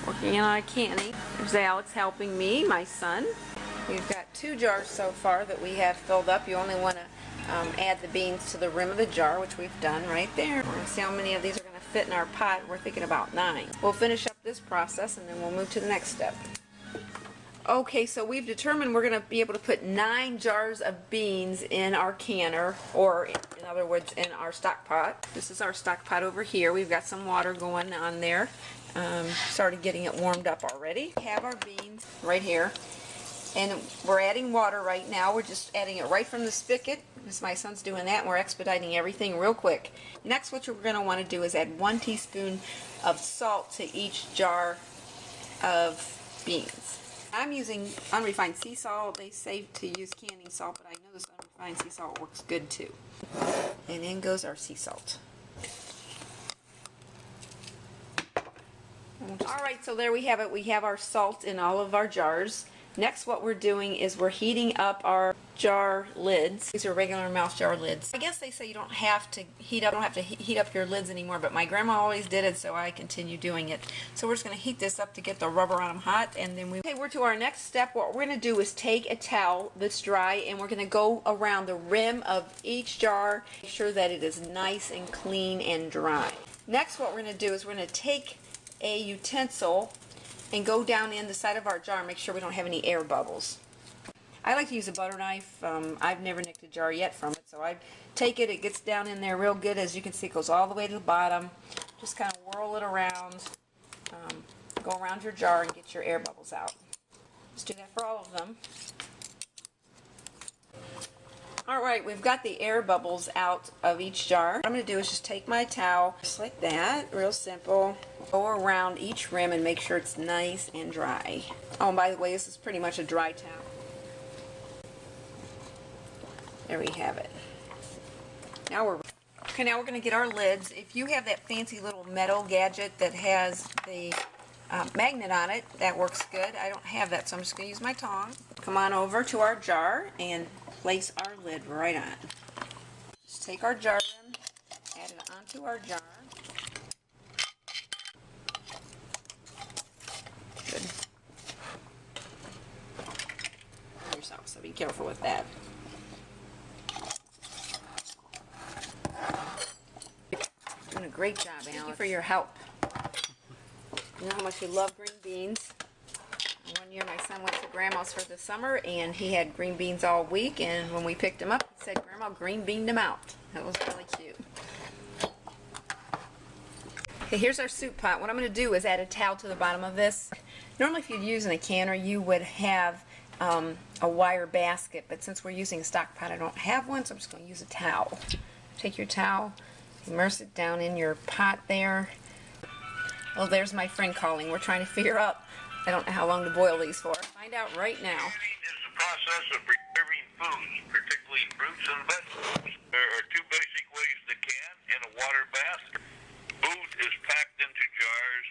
Working on a canning. There's Alex helping me, my son. We've got 2 jars so far that we have filled up. You only want to add the beans to the rim of the jar, which we've done right there. We're going to see how many of these are going to fit in our pot. We're thinking about 9. We'll finish up this process and then we'll move to the next step. Okay, so we've determined we're going to be able to put 9 jars of beans in our canner, or in other words, in our stock pot. This is our stock pot over here. We've got some water going on there. Started getting it warmed up already. We have our beans right here, and we're adding water right now. We're just adding it right from the spigot, because my son's doing that, and we're expediting everything real quick. Next, what you're going to want to do is add 1 teaspoon of salt to each jar of beans. I'm using unrefined sea salt. They say to use canning salt, but I know this unrefined sea salt works good too. And in goes our sea salt. Alright, so there we have it. We have our salt in all of our jars. Next, what we're doing is we're heating up our jar lids. These are regular mouth jar lids. I guess they say you don't have to heat up your lids anymore, but my grandma always did it, so I continue doing it. So we're just going to heat this up to get the rubber on them hot, and then we're to our next step. What we're going to do is take a towel that's dry, and we're going to go around the rim of each jar, make sure that it is nice and clean and dry. Next, what we're going to do is we're going to take a utensil and go down in the side of our jar and make sure we don't have any air bubbles. I like to use a butter knife. I've never nicked a jar yet from it, so I take it, it gets down in there real good. As you can see, it goes all the way to the bottom. Just kind of whirl it around, go around your jar and get your air bubbles out. Just do that for all of them. Alright, we've got the air bubbles out of each jar. What I'm going to do is just take my towel, just like that, real simple. Go around each rim and make sure it's nice and dry. Oh, and by the way, this is pretty much a dry towel. There we have it. Now we're going to get our lids. If you have that fancy little metal gadget that has the magnet on it, that works good. I don't have that, so I'm just going to use my tongs. Come on over to our jar and place our lid right on. Just take our jar rim, add it onto our jar. Good. Yourself, so be careful with that. Doing a great job, Alex. Thank you for your help. You know how much you love green beans. One year my son went to Grandma's for the summer and he had green beans all week, and when we picked him up he said Grandma green beaned him out. That was really cute. Okay, here's our soup pot. What I'm going to do is add a towel to the bottom of this. Normally if you'd use in a canner you would have a wire basket, but since we're using a stock pot I don't have one, so I'm just going to use a towel. Take your towel, immerse it down in your pot there. Oh, there's my friend calling. We're trying to figure out, I don't know how long to boil these for. Find out right now. Canning is the process of preserving foods, particularly fruits and vegetables. There are 2 basic ways to can: in a water bath. Food is packed into jars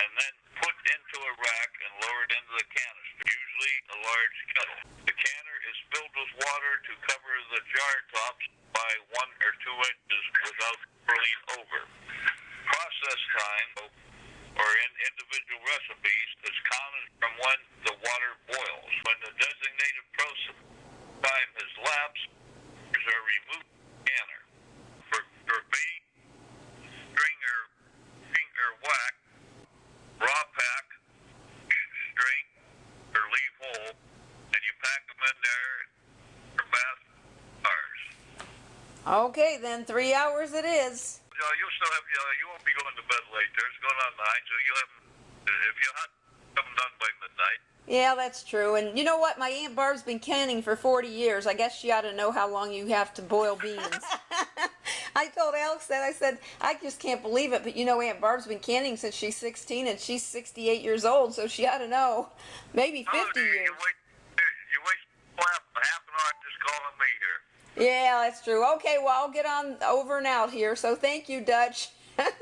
and then put into a rack and lowered into the canister, usually a large kettle. The canner is filled with water to cover the jar tops by 1 or 2 inches without spilling over. Process time, or in individual recipes, is counted from when the water boils. When the designated process time has lapsed, jars are removed from the canner. For bean, string or wax, raw pack, string, or leave whole, and you pack them in there for bath jars. Okay, then 3 hours it is. You'll still have, you won't be going to bed late. There's going on 9, so you haven't, if you haven't done by midnight. Yeah, that's true. And you know what? My Aunt Barb's been canning for 40 years. I guess she ought to know how long you have to boil beans. I told Alex that. I said, I just can't believe it, but you know Aunt Barb's been canning since she's 16 and she's 68 years old, so she ought to know. Maybe 50 years. You waste half an hour just calling me here. Yeah, that's true. Okay, well, I'll get on over and out here, so thank you, Dutch. Catch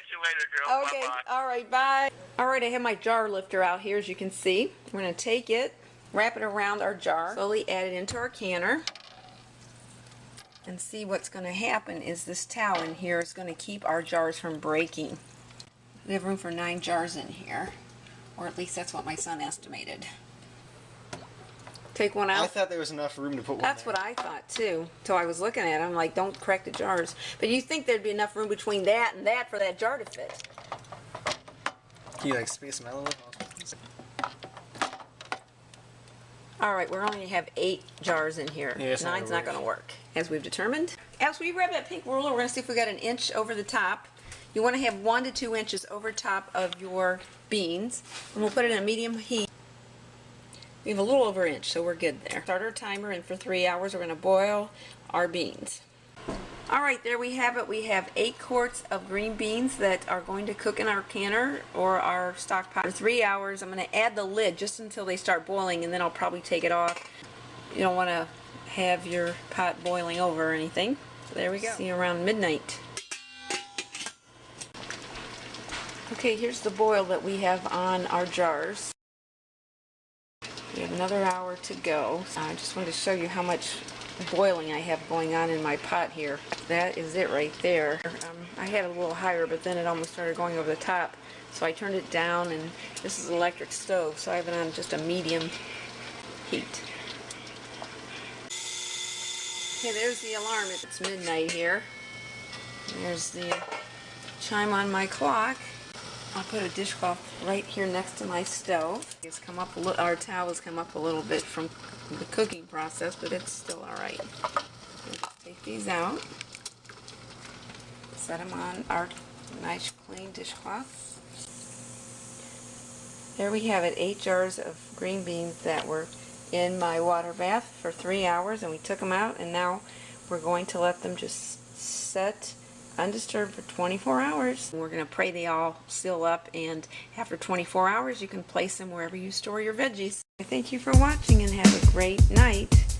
you later, girl. Okay, Bye-bye. all right, bye. All right, I have my jar lifter out here, as you can see. We're going to take it, wrap it around our jar, slowly add it into our canner, and see what's going to happen is this towel in here is going to keep our jars from breaking. We have room for 9 jars in here, or at least that's what my son estimated. Take one out. I thought there was enough room to put one That's there. what I thought too. So I was looking at it, I'm like, don't crack the jars. But you think there'd be enough room between that and that for that jar to fit. Can you like space them out a little? All right, we're only going to have 8 jars in here. Yeah, it's not 9's gonna not going to work, as we've determined. As we grab that pink ruler, we're going to see if we got an inch over the top. You want to have 1 to 2 inches over top of your beans, and we'll put it in a medium heat. We have a little over an inch, so we're good there. Start our timer, and for 3 hours, we're going to boil our beans. All right, there we have it. We have 8 quarts of green beans that are going to cook in our canner or our stock pot for 3 hours. I'm going to add the lid just until they start boiling, and then I'll probably take it off. You don't want to have your pot boiling over or anything. So there we go. See you around midnight. Okay, here's the boil that we have on our jars. We have another hour to go. I just wanted to show you how much boiling I have going on in my pot here. That is it right there. I had it a little higher, but then it almost started going over the top. So I turned it down, and this is an electric stove, so I have it on just a medium heat. Okay, there's the alarm. It's midnight here. There's the chime on my clock. I'll put a dishcloth right here next to my stove. It's come up our towels come up a little bit from the cooking process, but it's still all right. Take these out. Set them on our nice clean dishcloth. There we have it, 8 jars of green beans that were in my water bath for 3 hours, and we took them out, and now we're going to let them just set undisturbed for 24 hours. We're going to pray they all seal up, and after 24 hours you can place them wherever you store your veggies. Thank you for watching, and have a great night.